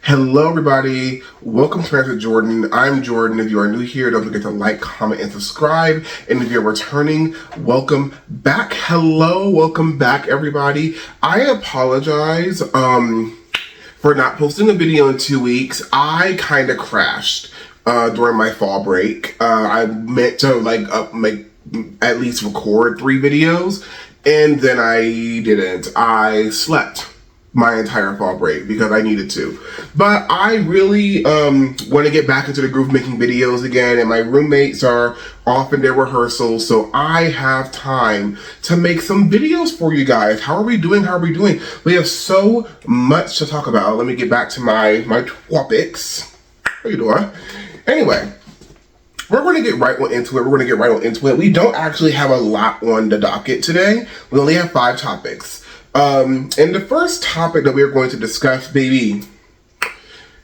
Hello everybody, welcome to Master Jordan. I'm Jordan. If you are new here, don't forget to like, comment, and subscribe. And if you're returning, welcome back. Hello, welcome back everybody. I apologize for not posting a video in 2 weeks. I kind of crashed during my fall break. I meant to make at least record 3 videos, and then I didn't. I slept my entire fall break because I needed to. But I really want to get back into the groove of making videos again, and my roommates are off in their rehearsals, so I have time to make some videos for you guys. How are we doing? We have so much to talk about. Let me get back to my topics. How you doing? Anyway, we're going to get right on into it. We don't actually have a lot on the docket today. We only have 5 topics. And the first topic that we're going to discuss, baby,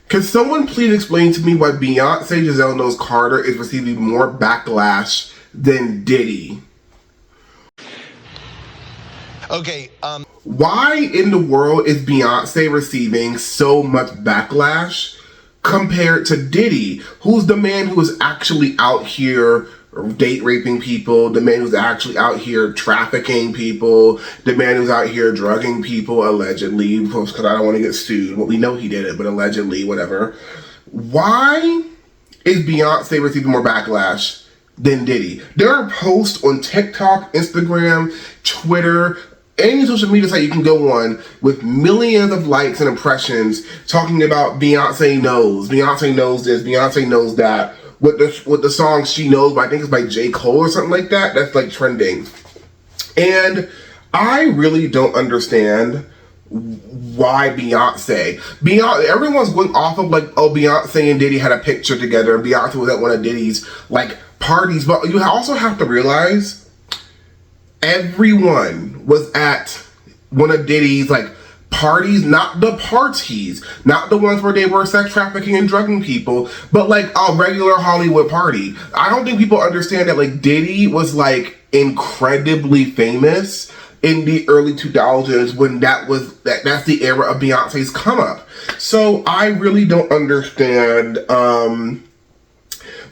can someone please explain to me why Beyoncé Giselle Knowles Carter is receiving more backlash than Diddy? Okay, why in the world is Beyoncé receiving so much backlash compared to Diddy, who's the man who is actually out here date raping people, the man who's actually out here trafficking people, the man who's out here drugging people, allegedly, because I don't want to get sued. Well, we know he did it, but allegedly, whatever. Why is Beyoncé receiving more backlash than Diddy? There are posts on TikTok, Instagram, Twitter, any social media site you can go on with millions of likes and impressions talking about Beyoncé knows this, Beyoncé knows that. With the song She Knows, but I think it's by J. Cole or something like that. That's like trending. And I really don't understand why Beyonce, everyone's going off of like, oh, Beyonce and Diddy had a picture together and Beyonce was at one of Diddy's like parties. But you also have to realize everyone was at one of Diddy's like parties, not the parties, not the ones where they were sex trafficking and drugging people, but like a regular Hollywood party. I don't think people understand that like Diddy was like incredibly famous in the early 2000s when that's the era of Beyonce's come up. So I really don't understand why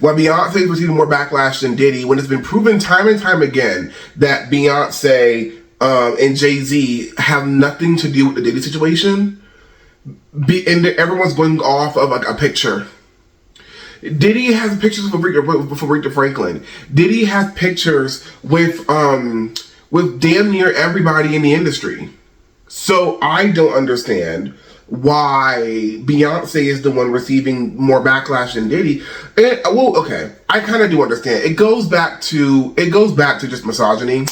Beyonce is receiving more backlash than Diddy when it's been proven time and time again that Beyonce and Jay-Z have nothing to do with the Diddy situation. And everyone's going off of like a picture. Diddy has pictures with Aretha Franklin. Diddy has pictures with damn near everybody in the industry. So I don't understand why Beyonce is the one receiving more backlash than Diddy. And, well, okay, I kind of do understand. It goes back to just misogyny.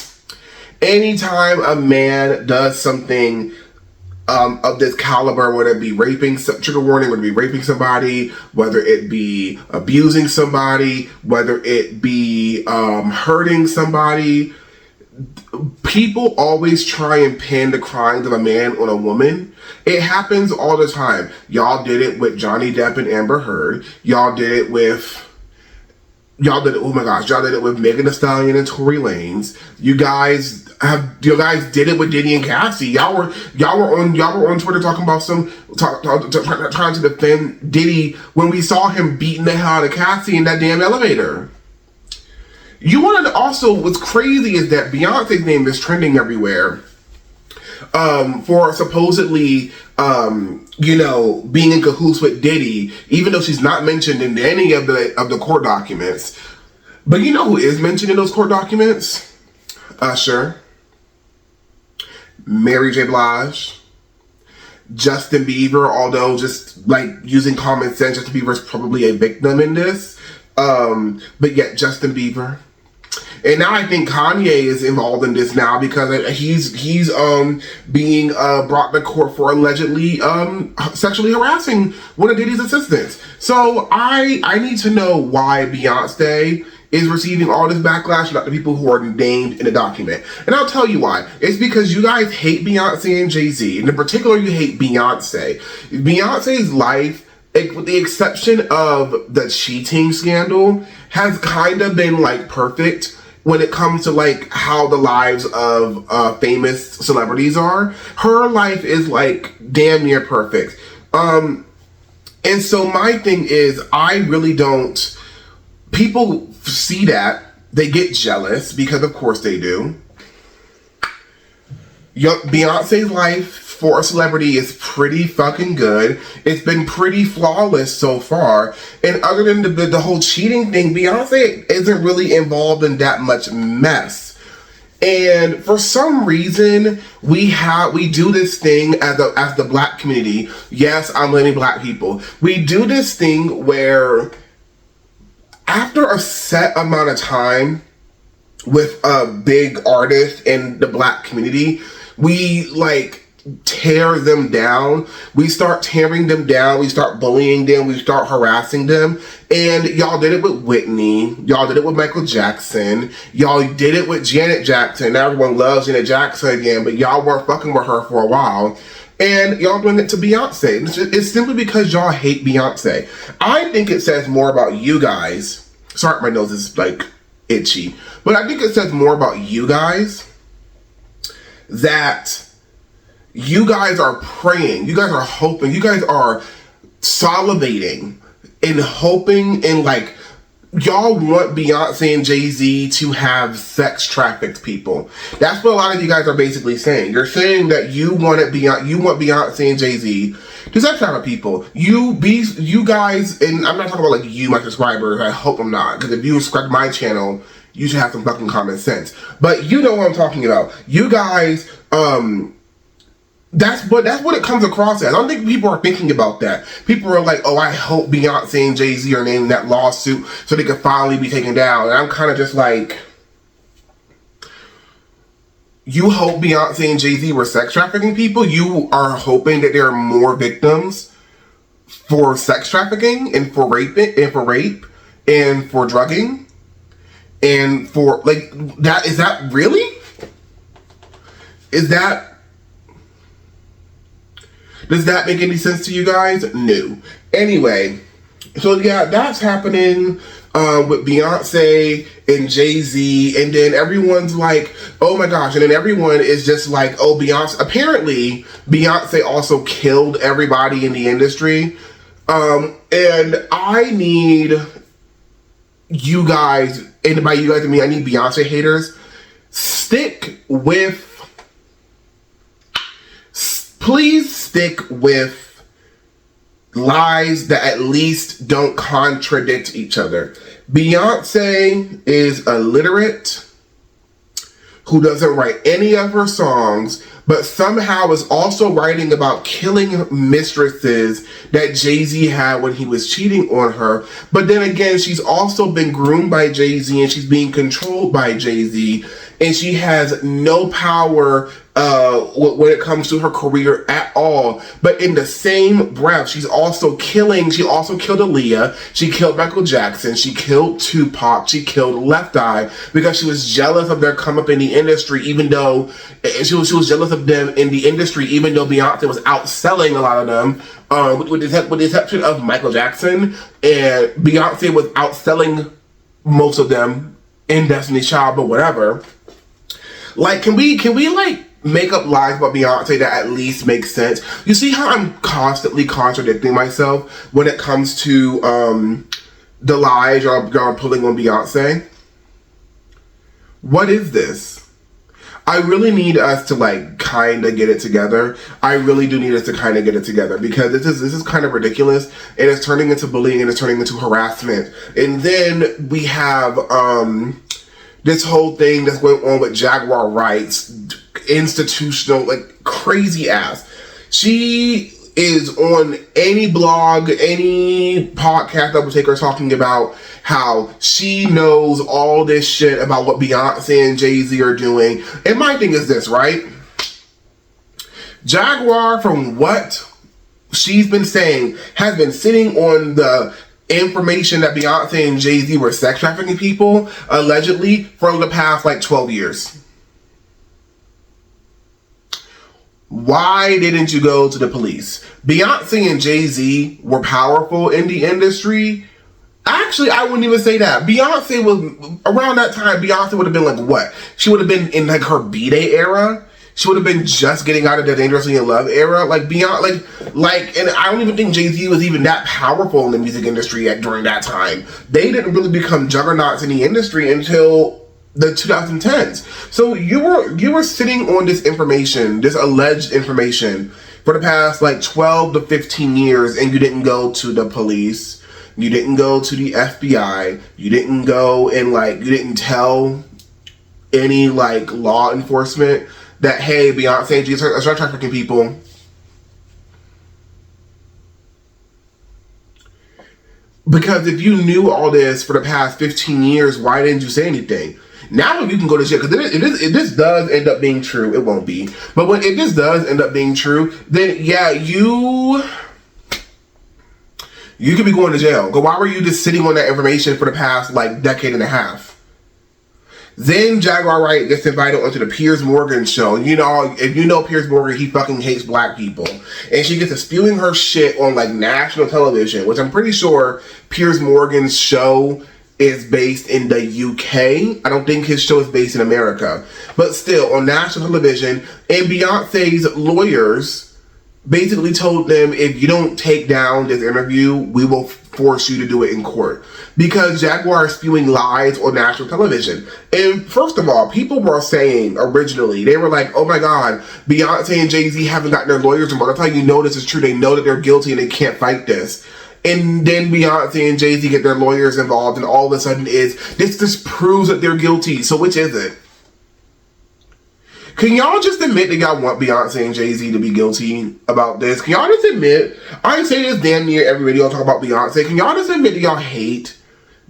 Anytime a man does something of this caliber, whether it be raping, trigger warning, whether it be raping somebody, whether it be abusing somebody, whether it be hurting somebody, people always try and pin the crimes of a man on a woman. It happens all the time. Y'all did it with Johnny Depp and Amber Heard. Y'all did it with Megan Thee Stallion and Tory Lanez. You guys did it with Diddy and Cassie. Y'all were on Twitter talking about trying to defend Diddy when we saw him beating the hell out of Cassie in that damn elevator. You want to also, what's crazy is that Beyonce's name is trending everywhere for supposedly being in cahoots with Diddy, even though she's not mentioned in any of the court documents. But you know who is mentioned in those court documents? Usher, Mary J. Blige, Justin Bieber, although just like using common sense, Justin Bieber is probably a victim in this. But yet Justin Bieber. And now I think Kanye is involved in this now because he's being brought to court for allegedly sexually harassing one of Diddy's assistants. So I need to know why Beyonce is receiving all this backlash, not the people who are named in the document. And I'll tell you why. It's because you guys hate Beyonce and Jay-Z. And in particular, you hate Beyonce. Beyonce's life, with the exception of the cheating scandal, has kind of been like perfect when it comes to like how the lives of famous celebrities are. Her life is like damn near perfect. And so my thing is, I really don't, people see that, they get jealous, because of course they do. Beyonce's life for a celebrity is pretty fucking good. It's been pretty flawless so far. And other than the whole cheating thing, Beyonce isn't really involved in that much mess. And for some reason, we do this thing as the black community. Yes, I'm blaming black people. We do this thing where after a set amount of time with a big artist in the black community, we like tear them down. We start tearing them down. We start bullying them. We start harassing them. And y'all did it with Whitney. Y'all did it with Michael Jackson. Y'all did it with Janet Jackson. Now everyone loves Janet Jackson again, but y'all weren't fucking with her for a while. And y'all doing it to Beyonce. It's simply because y'all hate Beyonce. I think it says more about you guys. Sorry, my nose is like itchy. But I think it says more about you guys that you guys are praying, you guys are hoping, you guys are salivating and hoping, and like y'all want Beyonce and Jay-Z to have sex trafficked people. That's what a lot of you guys are basically saying. You're saying that you want Beyonce and Jay-Z to sex traffic people. You guys, and I'm not talking about like you, my subscribers. I hope I'm not, because if you subscribe to my channel, you should have some fucking common sense. But you know what I'm talking about. You guys, that's what it comes across as. I don't think people are thinking about that. People are like, oh, I hope Beyonce and Jay-Z are named in that lawsuit so they could finally be taken down. And I'm kind of just like, you hope Beyonce and Jay-Z were sex trafficking people? You are hoping that there are more victims for sex trafficking and for rape and for drugging? And for, like, that, is that really? Does that make any sense to you guys? No. Anyway, so yeah, that's happening with Beyonce and Jay-Z, and then everyone's like, oh my gosh, and then everyone is just like, oh, Beyonce, apparently Beyonce also killed everybody in the industry, and I need you guys, and by you guys I mean I need Beyonce haters, please stick with lies that at least don't contradict each other. Beyonce is illiterate, who doesn't write any of her songs, but somehow is also writing about killing mistresses that Jay-Z had when he was cheating on her. But then again, she's also been groomed by Jay-Z, and she's being controlled by Jay-Z, and she has no power when it comes to her career at all. But in the same breath, she also killed Aaliyah, she killed Michael Jackson, she killed Tupac, she killed Left Eye, because she was jealous of their come up in the industry, even though she was jealous of them in the industry, even though Beyonce was outselling a lot of them, with the exception of Michael Jackson, and Beyonce was outselling most of them in Destiny's Child, but whatever. Like, can we like make up lies about Beyonce that at least make sense? You see how I'm constantly contradicting myself when it comes to the lies y'all pulling on Beyonce? What is this? I really need us to like kind of get it together. I really do need us to kind of get it together, because this is kind of ridiculous, and it's turning into bullying, and it's turning into harassment. And then we have this whole thing that's going on with Jaguar rights, institutional, like crazy ass. She is on any blog, any podcast that will take her talking about how she knows all this shit about what Beyonce and Jay-Z are doing. And my thing is this, right? Jaguar, from what she's been saying, has been sitting on the information that Beyonce and Jay-Z were sex trafficking people, allegedly, for the past like 12 years. Why didn't you go to the police? Beyonce and Jay-Z were powerful in the industry. Actually, I wouldn't even say that. Beyonce was, around that time, Beyonce would have been like what? She would have been in like her B-Day era. She would have been just getting out of the Dangerously in Love era. Like, beyond, and I don't even think Jay-Z was even that powerful in the music industry during that time. They didn't really become juggernauts in the industry until the 2010s. So you were sitting on this information, this alleged information, for the past, 12 to 15 years, and you didn't go to the police. You didn't go to the FBI. You didn't go and, you didn't tell any, law enforcement that, hey, Beyonce, she's start trafficking people. Because if you knew all this for the past 15 years, why didn't you say anything? Now you can go to jail. Because if this does end up being true, it won't be. But if this does end up being true, then yeah, you could be going to jail. Why were you just sitting on that information for the past, decade and a half? Then Jaguar Wright gets invited onto the Piers Morgan show. If you know Piers Morgan, he fucking hates black people. And she gets to spewing her shit on, national television, which I'm pretty sure Piers Morgan's show is based in the UK. I don't think his show is based in America. But still, on national television, and Beyonce's lawyers basically told them, if you don't take down this interview, we will force you to do it in court. Because Jaguar is spewing lies on national television. And first of all, people were saying originally, they were like, oh my God, Beyonce and Jay-Z haven't gotten their lawyers involved. That's how you know this is true. They know that they're guilty and they can't fight this. And then Beyonce and Jay-Z get their lawyers involved, and all of a sudden this just proves that they're guilty. So which is it? Can y'all just admit that y'all want Beyonce and Jay-Z to be guilty about this? Can y'all just admit, I say this damn near every video I talk about Beyonce, can y'all just admit that y'all hate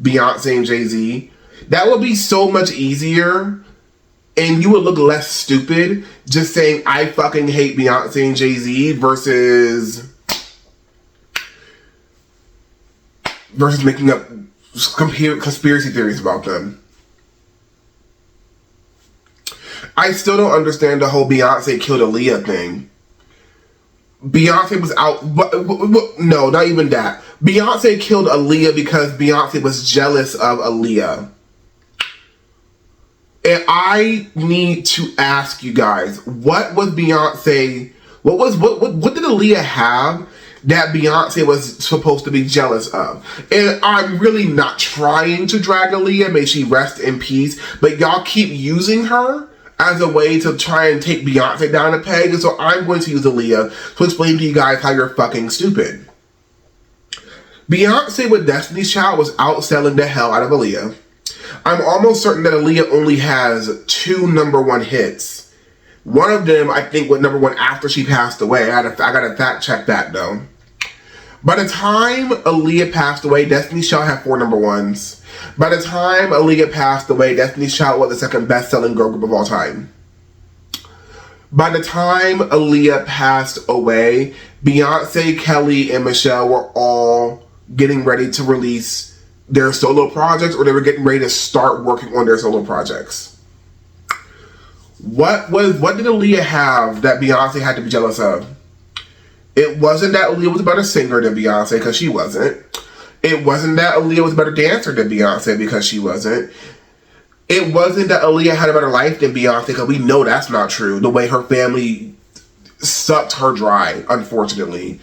Beyonce and Jay-Z? That would be so much easier, and you would look less stupid just saying, I fucking hate Beyonce and Jay-Z versus making up conspiracy theories about them. I still don't understand the whole Beyonce killed Aaliyah thing. Beyonce was out... No, not even that. Beyonce killed Aaliyah because Beyonce was jealous of Aaliyah. And I need to ask you guys, what was Beyonce... What did Aaliyah have that Beyonce was supposed to be jealous of? And I'm really not trying to drag Aaliyah. May she rest in peace. But y'all keep using her as a way to try and take Beyonce down a peg. And so I'm going to use Aaliyah to explain to you guys how you're fucking stupid. Beyonce with Destiny's Child was outselling the hell out of Aaliyah. I'm almost certain that Aaliyah only has 2 #1 hits. One of them, I think, went #1 after she passed away. I gotta fact check that though. By the time Aaliyah passed away, Destiny's Child had 4 #1s. By the time Aaliyah passed away, Destiny's Child was the second best-selling girl group of all time. By the time Aaliyah passed away, Beyonce, Kelly, and Michelle were all getting ready to release their solo projects, or they were getting ready to start working on their solo projects. What did Aaliyah have that Beyonce had to be jealous of? It wasn't that Aaliyah was a better singer than Beyonce, because she wasn't. It wasn't that Aaliyah was a better dancer than Beyonce, because she wasn't. It wasn't that Aaliyah had a better life than Beyonce, because we know that's not true. The way her family sucked her dry, unfortunately.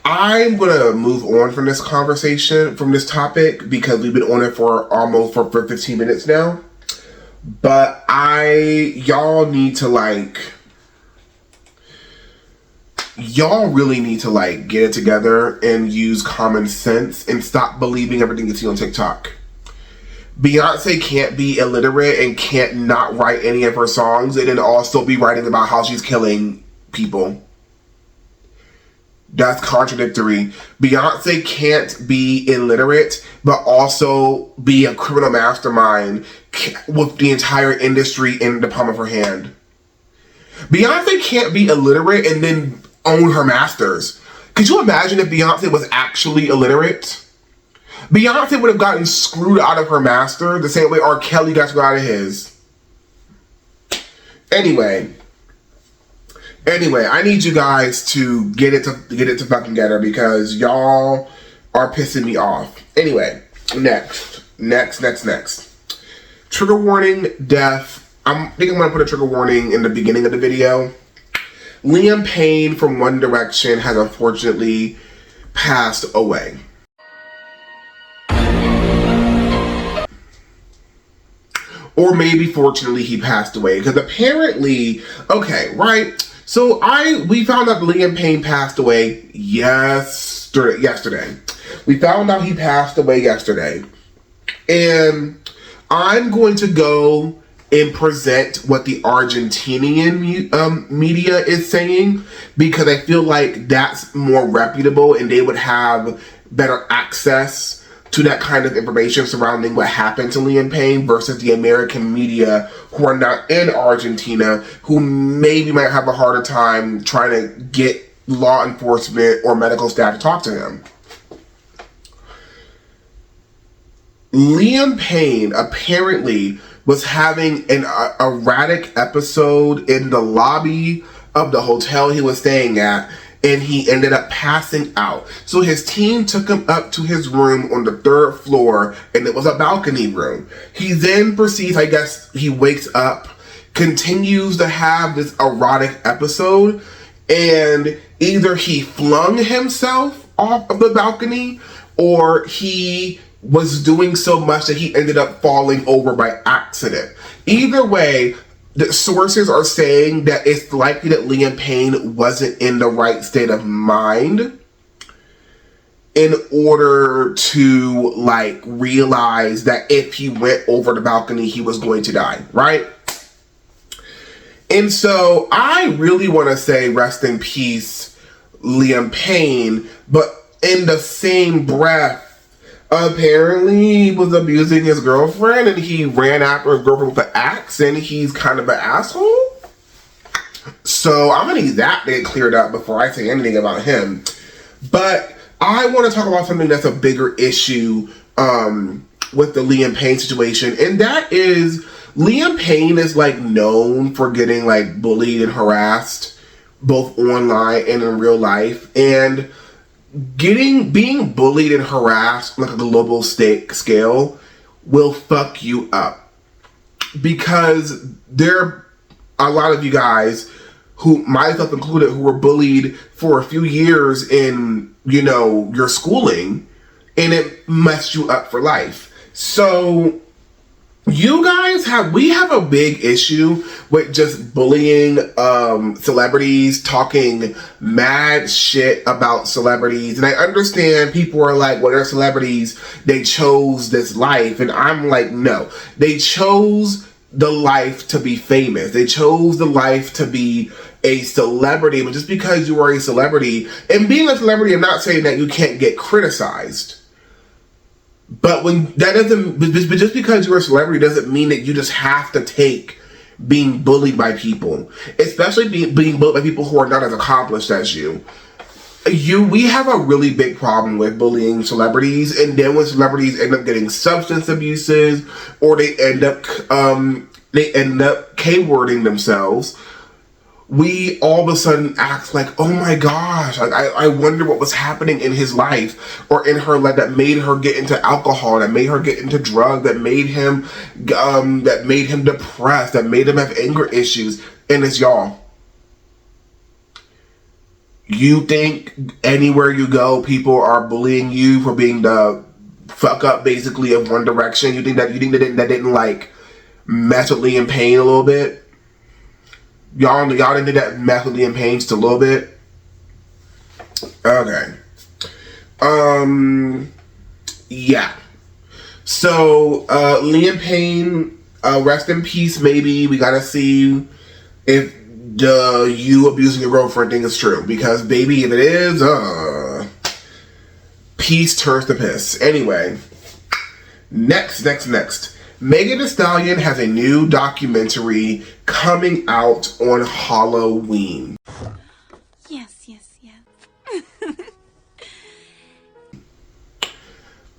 I'm gonna move on from this conversation, from this topic, because we've been on it for almost for 15 minutes now. But y'all need to y'all really need to get it together and use common sense and stop believing everything you see on TikTok. Beyonce can't be illiterate and can't not write any of her songs and then also be writing about how she's killing people. That's contradictory. Beyonce can't be illiterate, but also be a criminal mastermind with the entire industry in the palm of her hand. Beyonce can't be illiterate and then own her masters. Could you imagine if Beyonce was actually illiterate? Beyonce would have gotten screwed out of her master the same way R. Kelly got screwed out of his. Anyway, I need you guys to get it to fucking together because y'all are pissing me off. Anyway, next. Next. Trigger warning, death. I think I'm going to put a trigger warning in the beginning of the video. Liam Payne from One Direction has unfortunately passed away. Or maybe fortunately he passed away. Because apparently, okay, right? So we found out Liam Payne passed away yesterday. We found out he passed away yesterday. And I'm going to go and present what the Argentinian media is saying, because I feel like that's more reputable and they would have better access to that kind of information surrounding what happened to Liam Payne versus the American media who are not in Argentina, who maybe might have a harder time trying to get law enforcement or medical staff to talk to him. Liam Payne apparently was having an erratic episode in the lobby of the hotel he was staying at, and he ended up passing out. So his team took him up to his room on the 3rd floor, and it was a balcony room. He then proceeds, I guess he wakes up, continues to have this erotic episode, and either he flung himself off of the balcony, or he was doing so much that he ended up falling over by accident. Either way, the sources are saying that it's likely that Liam Payne wasn't in the right state of mind in order to realize that if he went over the balcony, he was going to die, right? And so I really want to say rest in peace, Liam Payne, but in the same breath, apparently he was abusing his girlfriend and he ran after his girlfriend with an axe and he's kind of an asshole. So I'm going to need that to get cleared up before I say anything about him. But I want to talk about something that's a bigger issue with the Liam Payne situation. And that is Liam Payne is known for getting bullied and harassed both online and in real life. And being bullied and harassed on a global scale will fuck you up, because there are a lot of you guys, who myself included, who were bullied for a few years in your schooling, and it messed you up for life. So we have a big issue with just bullying celebrities, talking mad shit about celebrities. And I understand people are well, they're celebrities, they chose this life. And I'm no. They chose the life to be famous. They chose the life to be a celebrity. But just because you are a celebrity, and being a celebrity, I'm not saying that you can't get criticized. But just because you're a celebrity doesn't mean that you just have to take being bullied by people, especially being bullied by people who are not as accomplished as you. We have a really big problem with bullying celebrities, and then when celebrities end up getting substance abuses, or they end up K-wording themselves, we all of a sudden act oh my gosh, I wonder what was happening in his life or in her life that made her get into alcohol, that made her get into drugs, that made him depressed, that made him have anger issues. And it's y'all. You think anywhere you go, people are bullying you for being the fuck up basically of One Direction? You think that didn't mess with Liam Payne a little bit? Y'all didn't do that mess with Liam Payne just a little bit? Okay. Yeah. So, Liam Payne, rest in peace, maybe. We gotta see if you abusing your girlfriend thing is true. Because, baby, if it is, peace turns to piss. Anyway. Next. Megan Thee Stallion has a new documentary coming out on Halloween. Yes.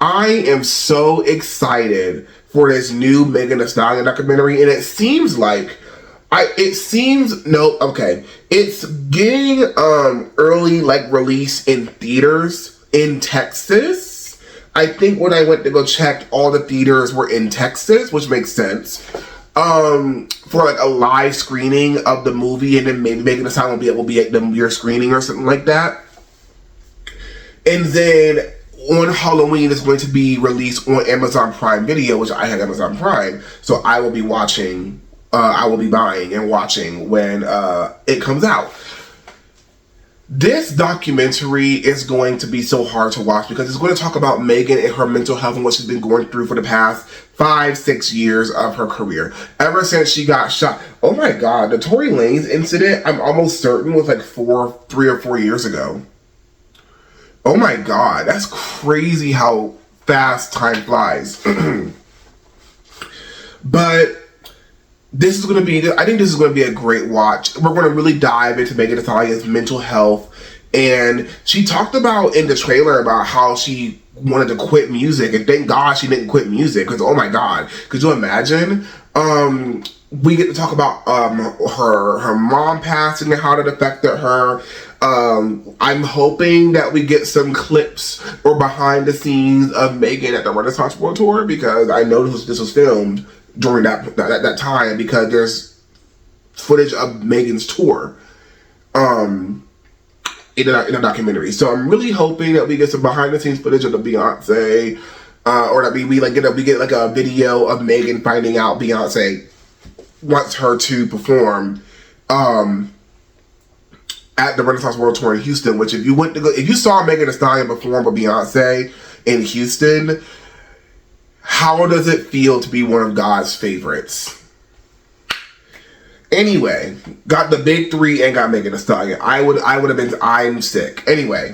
I am so excited for this new Megan Thee Stallion documentary, and it's getting early release in theaters in Texas. I think when I went to go check, all the theaters were in Texas, which makes sense. For like a live screening of the movie, and then maybe Megan Thee Stallion will be at your screening or something like that. And then on Halloween, it's going to be released on Amazon Prime Video, which I have Amazon Prime, so I will be watching. I will be buying and watching when it comes out. This documentary is going to be so hard to watch because it's going to talk about Megan and her mental health and what she's been going through for the past 5-6 years of her career. Ever since she got shot. Oh my God, the Tory Lanez incident, I'm almost certain was like 3 or 4 years ago. Oh my God, that's crazy how fast time flies. But this is going to be, I think this is going to be a great watch. We're going to really dive into Megan Thee Stallion's mental health. And she talked about in the trailer about how she wanted to quit music. And thank God she didn't quit music. Because, oh my God, could you imagine? We get to talk about her mom passing and how that affected her. I'm hoping that we get some clips or behind the scenes of Megan at the Renaissance World Tour. Because I know this was filmed during that time, because there's footage of Megan's tour in a documentary. So I'm really hoping that we get some behind the scenes footage of the Beyonce, or that we get like a video of Megan finding out Beyonce wants her to perform at the Renaissance World Tour in Houston. Which if you saw Megan Thee Stallion perform with Beyonce in Houston, how does it feel to be one of God's favorites? Anyway, got the big three and got Megan Thee Stallion. I would have been, I'm sick. Anyway,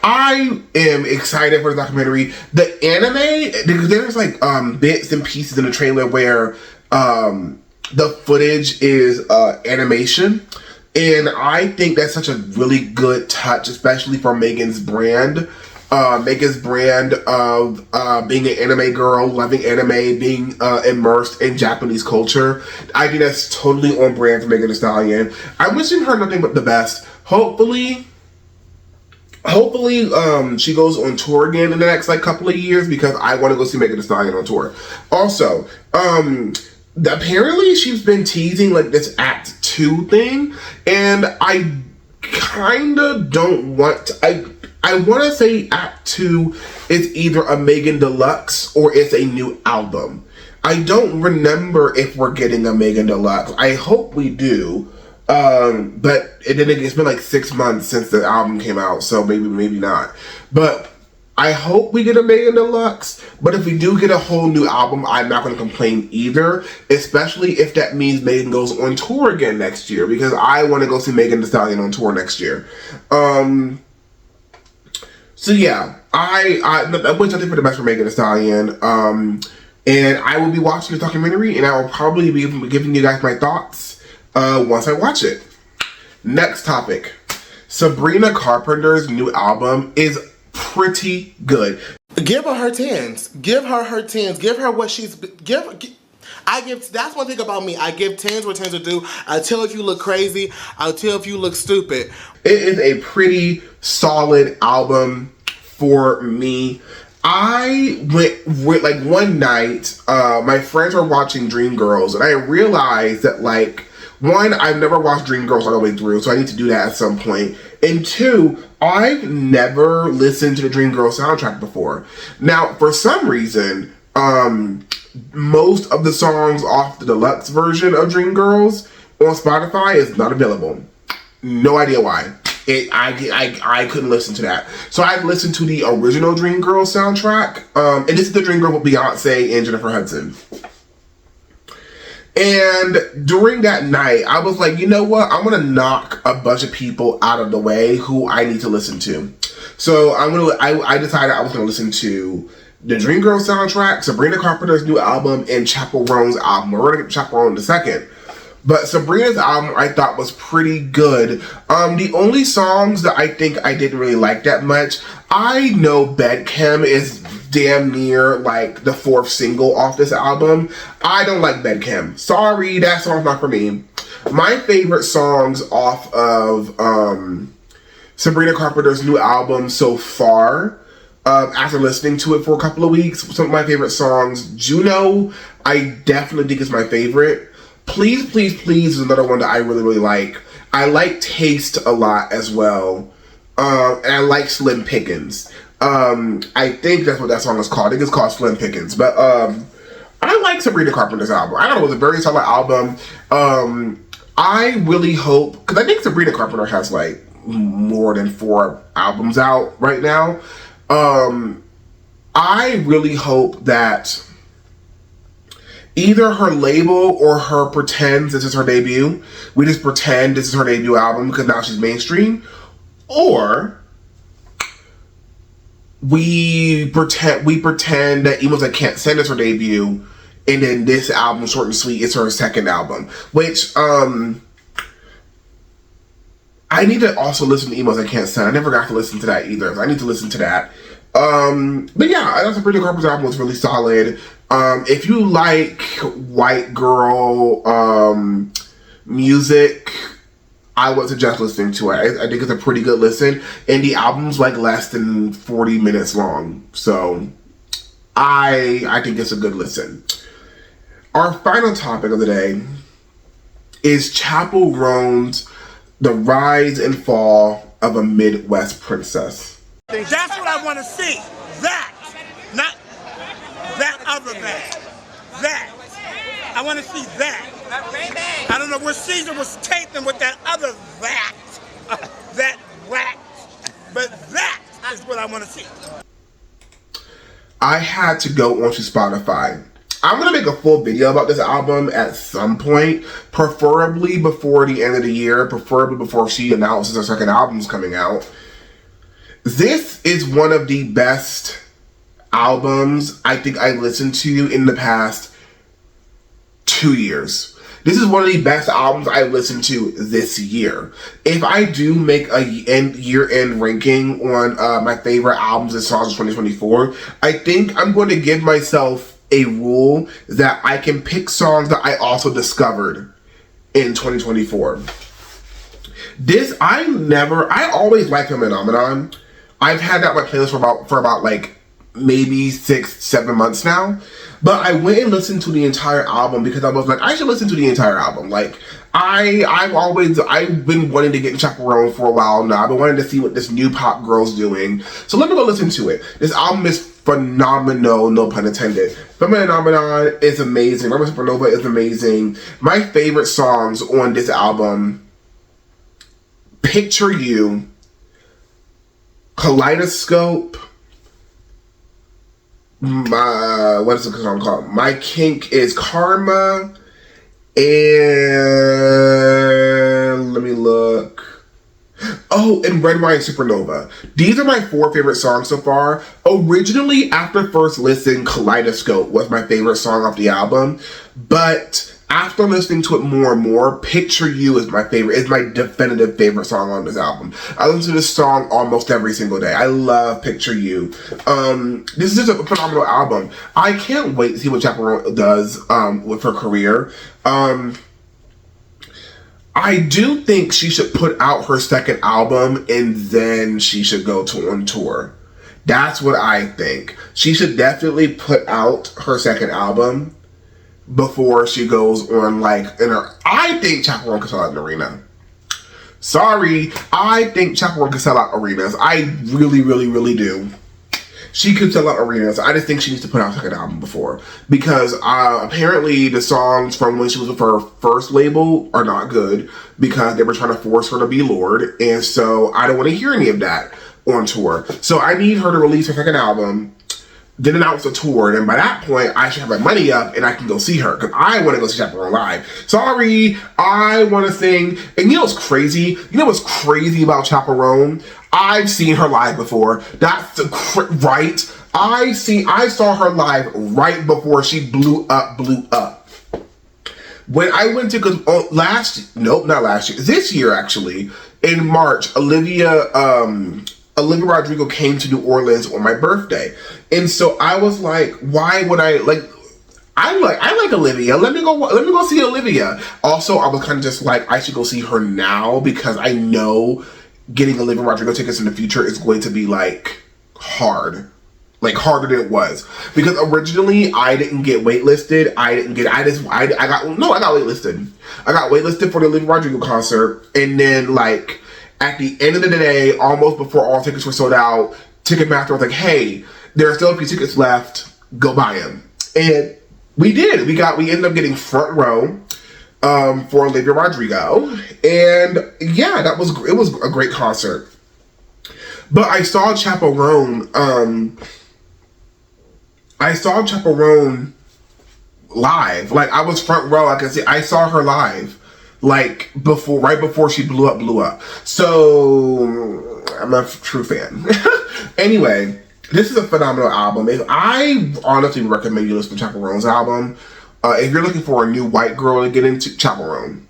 I am excited for the documentary. The anime, there's like bits and pieces in the trailer where the footage is animation. And I think that's such a really good touch, especially for Megan's brand. Megan's brand of being an anime girl, loving anime, being immersed in Japanese culture. I think that's totally on brand for Megan Thee Stallion. I'm wishing her nothing but the best. Hopefully, she goes on tour again in the next couple of years, because I want to go see Megan Thee Stallion on tour. Also, apparently she's been teasing this Act 2 thing, and I kind of don't want to, I want to say Act 2 is either a Megan Deluxe or it's a new album. I don't remember if we're getting a Megan Deluxe. I hope we do. But it's been 6 months since the album came out, so maybe not. But I hope we get a Megan Deluxe. But if we do get a whole new album, I'm not going to complain either. Especially if that means Megan goes on tour again next year, because I want to go see Megan Thee Stallion on tour next year. So yeah, I wish nothing for the best for Megan Thee Stallion. And I will be watching the documentary, and I will probably be giving you guys my thoughts once I watch it. Next topic. Sabrina Carpenter's new album is pretty good. Give her 10s. Give her 10s. Give her what she's... That's one thing about me. I give 10s what 10s are due. I tell if you look crazy. I'll tell if you look stupid. It is a pretty solid album for me. I went one night, my friends were watching Dreamgirls, and I realized that one, I've never watched Dreamgirls all the way through, so I need to do that at some point. And two, I've never listened to the Dreamgirls soundtrack before. Now, for some reason, most of the songs off the deluxe version of Dreamgirls on Spotify is not available. No idea why. I couldn't listen to that. So I listened to the original Dreamgirls soundtrack. And this is the Dreamgirl with Beyonce and Jennifer Hudson. And during that night, I was like, you know what? I'm going to knock a bunch of people out of the way who I need to listen to. So I decided I was going to listen to the Dreamgirls soundtrack, Sabrina Carpenter's new album, and Chappell Roan's album. We're going to get to Chappell Roan in a second. But Sabrina's album I thought was pretty good. The only songs that I think I didn't really like that much, I know Bedchem is damn near the fourth single off this album. I don't like Bedchem. Sorry, that song's not for me. My favorite songs off of Sabrina Carpenter's new album so far After listening to it for a couple of weeks, some of my favorite songs. Juno, I definitely think is my favorite. Please, Please, Please is another one that I really, really like. I like Taste a lot as well. And I like Slim Pickens. I think that's what that song is called. I think it's called Slim Pickens. But I like Sabrina Carpenter's album. I thought it was a very solid album. I really hope, because I think Sabrina Carpenter has like more than 4 albums out right now. I really hope that either her label or her pretends this is her debut. We just pretend this is her debut album because now she's mainstream. Or we pretend that Emos I Can't Send is her debut, and then this album, Short and Sweet, is her second album. Which, I need to also listen to Emos I Can't Send. I never got to listen to that either. So I need to listen to that. But yeah, I thought Sabrina Carpenter's album was really solid. If you like white girl music, I would suggest listening to it. I think it's a pretty good listen. And the album's like less than 40 minutes long. So I think it's a good listen. Our final topic of the day is Chappell Roan's The Rise and Fall of a Midwest Princess. That's what I want to see. That. Not that other that. That. I want to see that. I don't know where Caesar was taping with that other that. That whack. But that is what I want to see. I had to go onto Spotify. I'm going to make a full video about this album at some point, preferably before the end of the year, preferably before she announces her second album's coming out. This is one of the best albums I think I listened to in the past 2 years. This is one of the best albums I listened to this year. If I do make a year-end ranking on my favorite albums and songs of 2024, I think I'm going to give myself a rule that I can pick songs that I also discovered in 2024. I always liked Phenomenon. I've had that on my playlist for about like maybe 6-7 months now. But I went and listened to the entire album because I was like, I should listen to the entire album. Like, I've been wanting to get in Chappell Roan for a while now. I've been wanting to see what this new pop girl's doing. So let me go listen to it. This album is phenomenal, no pun intended. Phenomenon is amazing. Remember Supernova is amazing. My favorite songs on this album, Picture You, Kaleidoscope, what is the song called? My Kink is Karma, and let me look. Oh, and Red Wine Supernova. These are my 4 favorite songs so far. Originally, after first listen, Kaleidoscope was my favorite song off the album, but after listening to it more and more, Picture You is my favorite. It's my definitive favorite song on this album. I listen to this song almost every single day. I love Picture You. This is just a phenomenal album. I can't wait to see what Chappell Roan does with her career. I do think she should put out her second album and then she should go on tour. That's what I think. She should definitely put out her second album before she goes on like I think Chappell Roan can sell out an arena. Sorry, I think Chappell Roan can sell out arenas. I really, really, really do. She could sell out arenas. I just think she needs to put out a second album before, because apparently the songs from when she was with her first label are not good because they were trying to force her to be Lord, and so I don't want to hear any of that on tour. So I need her to release her second album, then announce a tour, and by that point, I should have my money up and I can go see her, because I want to go see Chappell Roan live. Sorry, I want to sing. And you know what's crazy? You know what's crazy about Chappell Roan? I've seen her live before. That's right. I saw her live right before she blew up. When I went to, this year actually, in March, Olivia Rodrigo came to New Orleans on my birthday. And so I was like, why would I like Olivia. Let me go see Olivia. Also, I was kind of just like, I should go see her now because I know getting Olivia Rodrigo tickets in the future is going to be like hard. like harder than it was, because originally I didn't get waitlisted. I got waitlisted. I got waitlisted for the Olivia Rodrigo concert, and then like at the end of the day, almost before all tickets were sold out, Ticketmaster was like, "Hey, there are still a few tickets left. Go buy them." And we did. We ended up getting front row for Olivia Rodrigo, and yeah, it was a great concert. But I saw Chappell Roan. I saw Chappell Roan live. Like, I was front row. I saw her live, like right before she blew up. So I'm a true fan. Anyway, this is a phenomenal album. I honestly recommend you listen to Chappell Roan's album. If you're looking for a new white girl to get into, Chappell Roan.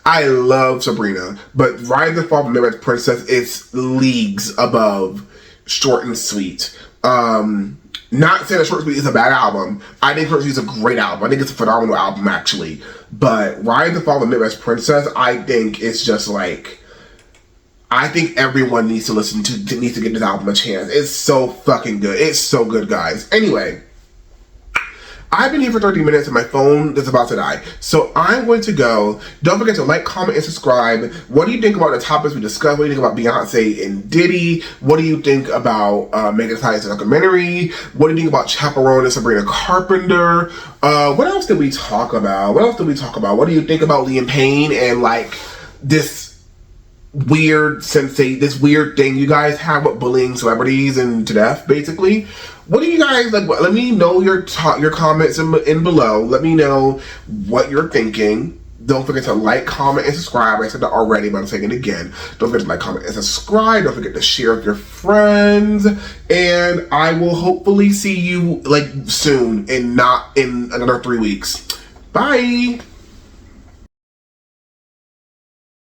I love Sabrina, but Rise and Fall of the Midwest Princess is leagues above Short and Sweet. Not saying that Short and Sweet is a bad album. I think Short and Sweet is a great album. I think it's a phenomenal album, actually. But Rise and Fall of the Midwest Princess, I think it's just like, I think everyone needs to needs to give this album a chance. It's so fucking good. It's so good, guys. Anyway, I've been here for 30 minutes and my phone is about to die. So I'm going to go. Don't forget to like, comment, and subscribe. What do you think about the topics we discussed? What do you think about Beyoncé and Diddy? What do you think about Megan Thee Stallion's documentary? What do you think about Chappell Roan and Sabrina Carpenter? What else did we talk about? What do you think about Liam Payne and like this weird this weird thing you guys have with bullying celebrities and to death, basically? What do you guys like? Let me know your comments in below. Let me know what you're thinking. Don't forget to like, comment, and subscribe. I said that already, but I'm saying it again. Don't forget to like, comment, and subscribe. Don't forget to share with your friends. And I will hopefully see you like soon and not in another 3 weeks. Bye.